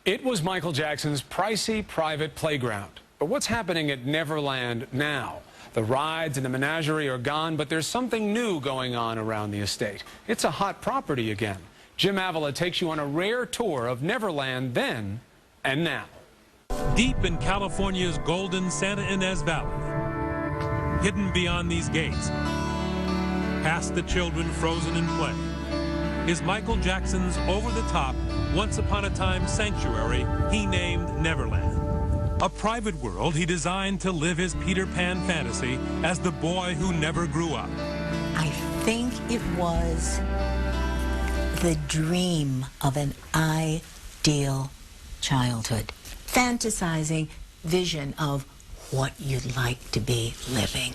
It was Michael Jackson's pricey private playground. But what's happening at Neverland now? The rides and the menagerie are gone, but there's something new going on around the estate. It's a hot property again. Jim Avila takes you on a rare tour of Neverland then and now. Deep in California's golden Santa Ynez Valley, hidden beyond these gates, past the children frozen in play, is Michael Jackson's over-the-top, once-upon-a-time sanctuary he named Neverland. A private world he designed to live his Peter Pan fantasy as the boy who never grew up. I think it was the dream of an ideal childhood, fantasizing vision of what you'd like to be living.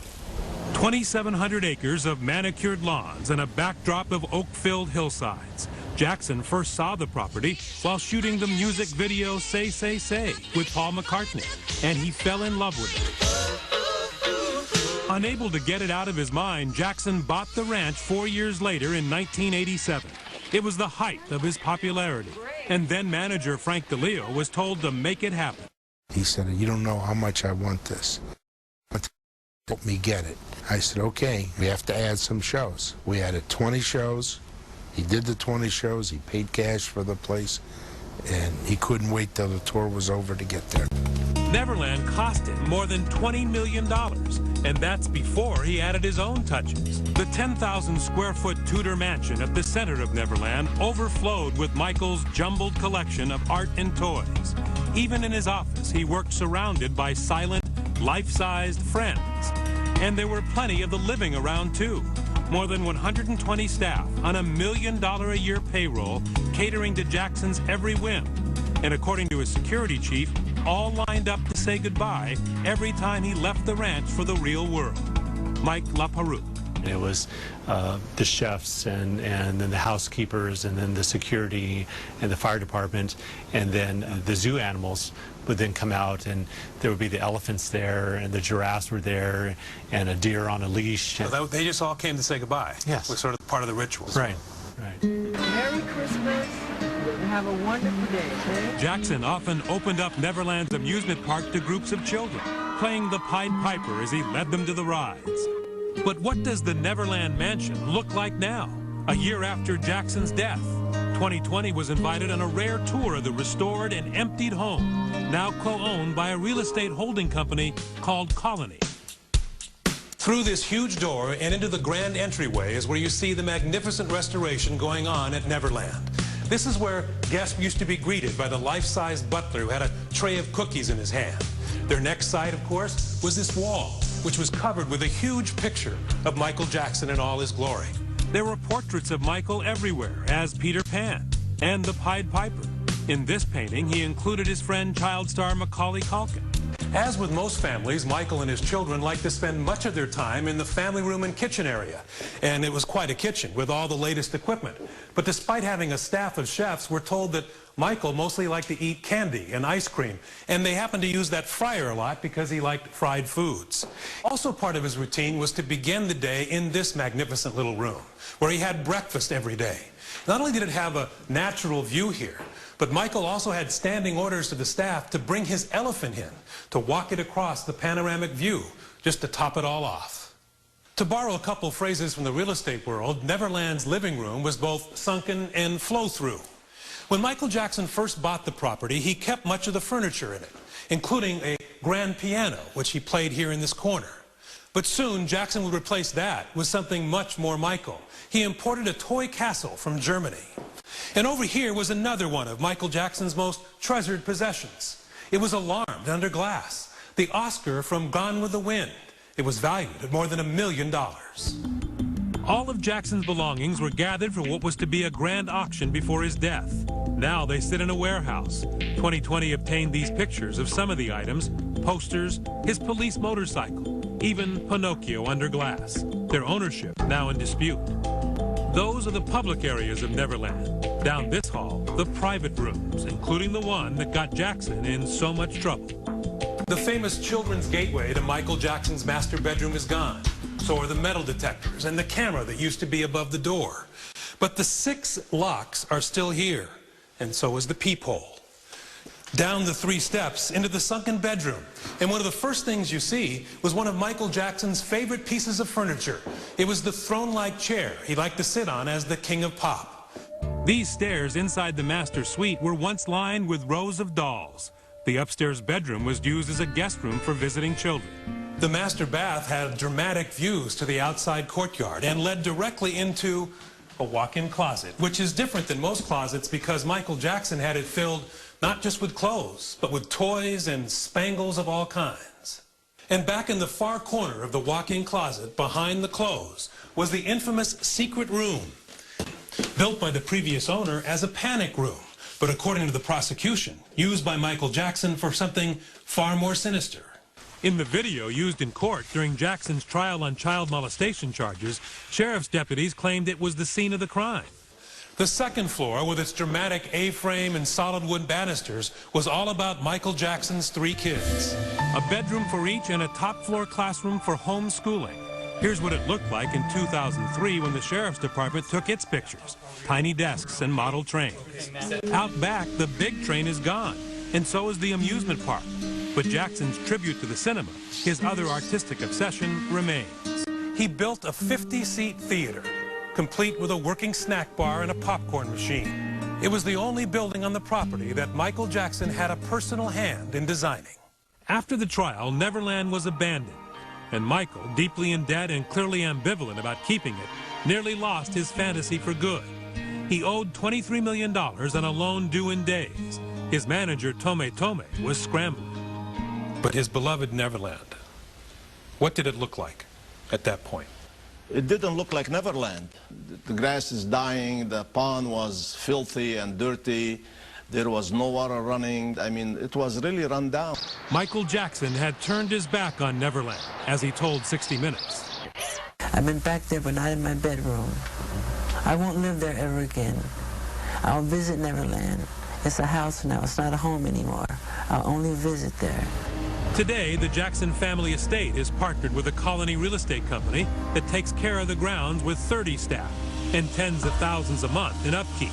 2,700 acres of manicured lawns and a backdrop of oak-filled hillsides. Jackson first saw the property while shooting the music video Say, Say, Say with Paul McCartney, and he fell in love with it. Unable to get it out of his mind, Jackson bought the ranch 4 years later in 1987. It was the height of his popularity, and then manager Frank DeLeo was told to make it happen. He said, "You don't know how much I want this. Help me get it." I said, "Okay, we have to add some shows." We added 20 shows. He did the 20 shows. He paid cash for the place, and he couldn't wait till the tour was over to get there. Neverland cost him more than $20 million, and that's before he added his own touches. The 10,000-square-foot Tudor mansion at the center of Neverland overflowed with Michael's jumbled collection of art and toys. Even in his office, he worked surrounded by silent, life-sized friends. And there were plenty of the living around, too. More than 120 staff on $1 million a year payroll, catering to Jackson's every whim. And according to his security chief, all lined up to say goodbye every time he left the ranch for the real world. Mike LaPeroux. It was the chefs and then the housekeepers and then the security and the fire department, and then the zoo animals would then come out, and there would be the elephants there and the giraffes were there and a deer on a leash. So they just all came to say goodbye. Yes. It was sort of part of the ritual. Right, right. Merry Christmas and have a wonderful day. Okay? Jackson often opened up Neverland's amusement park to groups of children, playing the Pied Piper as he led them to the rides. But what does the Neverland mansion look like now, a year after Jackson's death? 2020 was invited on a rare tour of the restored and emptied home, now co-owned by a real estate holding company called Colony. Through this huge door and into the grand entryway is where you see the magnificent restoration going on at Neverland. This is where guests used to be greeted by the life-size butler who had a tray of cookies in his hand. Their next sight, of course, was this wall, which was covered with a huge picture of Michael Jackson in all his glory. There were portraits of Michael everywhere as Peter Pan and the Pied Piper. In this painting, he included his friend child star Macaulay Culkin. As with most families, Michael and his children liked to spend much of their time in the family room and kitchen area. And it was quite a kitchen with all the latest equipment. But despite having a staff of chefs, we're told that Michael mostly liked to eat candy and ice cream. And they happened to use that fryer a lot because he liked fried foods. Also part of his routine was to begin the day in this magnificent little room, where he had breakfast every day. Not only did it have a natural view here, but Michael also had standing orders to the staff to bring his elephant in, to walk it across the panoramic view, just to top it all off. To borrow a couple phrases from the real estate world, Neverland's living room was both sunken and flow-through. When Michael Jackson first bought the property, he kept much of the furniture in it, including a grand piano, which he played here in this corner. But soon, Jackson would replace that with something much more Michael. He imported a toy castle from Germany. And over here was another one of Michael Jackson's most treasured possessions. It was alarmed under glass, the Oscar from Gone with the Wind. It was valued at more than $1 million. All of Jackson's belongings were gathered for what was to be a grand auction before his death. Now they sit in a warehouse. 2020 obtained these pictures of some of the items, posters, his police motorcycle, even Pinocchio under glass. Their ownership now in dispute. Those are the public areas of Neverland. Down this hall, the private rooms, including the one that got Jackson in so much trouble. The famous children's gateway to Michael Jackson's master bedroom is gone. So are the metal detectors and the camera that used to be above the door. But the 6 locks are still here, and so is the peephole. down the 3 steps into the sunken bedroom. And one of the first things you see was one of Michael Jackson's favorite pieces of furniture. It was the throne-like chair he liked to sit on as the king of pop. These stairs inside the master suite were once lined with rows of dolls. The upstairs bedroom was used as a guest room for visiting children. The master bath had dramatic views to the outside courtyard and led directly into a walk-in closet, which is different than most closets because Michael Jackson had it filled not just with clothes, but with toys and spangles of all kinds. And back in the far corner of the walk-in closet, behind the clothes, was the infamous secret room, built by the previous owner as a panic room, but according to the prosecution, used by Michael Jackson for something far more sinister. In the video used in court during Jackson's trial on child molestation charges, sheriff's deputies claimed it was the scene of the crime. The second floor, with its dramatic A-frame and solid wood banisters, was all about Michael Jackson's 3 kids. A bedroom for each and a top-floor classroom for homeschooling. Here's what it looked like in 2003 when the sheriff's department took its pictures. Tiny desks and model trains. Out back, the big train is gone, and so is the amusement park. But Jackson's tribute to the cinema, his other artistic obsession, remains. He built a 50-seat theater, complete with a working snack bar and a popcorn machine. It was the only building on the property that Michael Jackson had a personal hand in designing. After the trial, Neverland was abandoned, and Michael, deeply in debt and clearly ambivalent about keeping it, nearly lost his fantasy for good. He owed $23 million on a loan due in days. His manager, Tome Tome, was scrambling. But his beloved Neverland, what did it look like at that point? It didn't look like Neverland. The grass is dying, the pond was filthy and dirty, there was no water running. I mean, it was really run down. Michael Jackson had turned his back on Neverland, as he told 60 Minutes. I've been back there, but not in my bedroom. I won't live there ever again. I'll visit Neverland. It's a house now, it's not a home anymore. I'll only visit there. Today, the Jackson family estate is partnered with a colony real estate company that takes care of the grounds with 30 staff and tens of thousands a month in upkeep,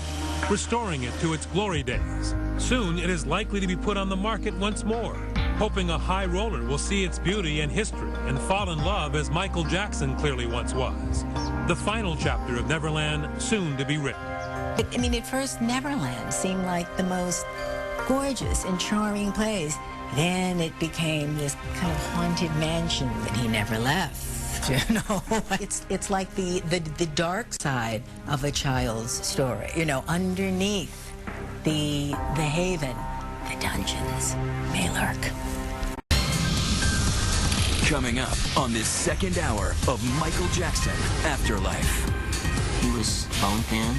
restoring it to its glory days. Soon, it is likely to be put on the market once more, hoping a high roller will see its beauty and history and fall in love as Michael Jackson clearly once was. The final chapter of Neverland soon to be written. I mean, at first, Neverland seemed like the most gorgeous and charming place. Then it became this kind of haunted mansion that he never left, you know. It's like the dark side of a child's story, you know, underneath the haven, the dungeons may lurk. Coming up on this second hour of Michael Jackson Afterlife. He was bone thin,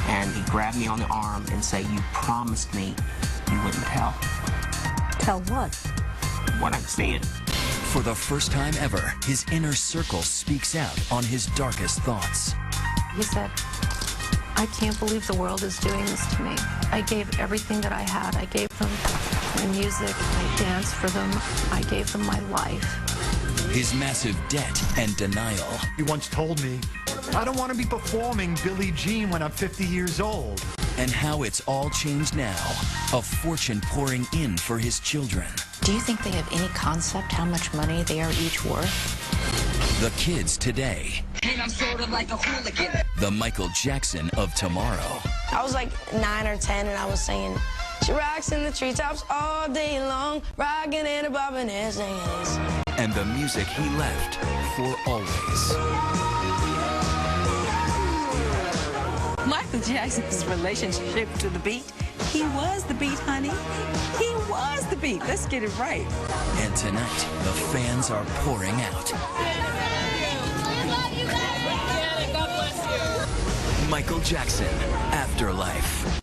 and he grabbed me on the arm and said, "You promised me you wouldn't tell." Tell what? What I'm saying. For the first time ever, his inner circle speaks out on his darkest thoughts. He said, "I can't believe the world is doing this to me. I gave everything that I had. I gave them my music. I danced for them. I gave them my life." His massive debt and denial. He once told me, "I don't want to be performing Billie Jean when I'm 50 years old." And how it's all changed now. A fortune pouring in for his children. Do you think they have any concept how much money they are each worth? The kids today. And I'm sort of like a hooligan. The Michael Jackson of tomorrow. I was like 9 or 10 and I was singing, "She rocks in the treetops all day long, rocking and bobbing and singing." And the music he left for always. Michael Jackson's relationship to the beat. He was the beat, honey. He was the beat. Let's get it right. And tonight, the fans are pouring out. Michael Jackson, Afterlife.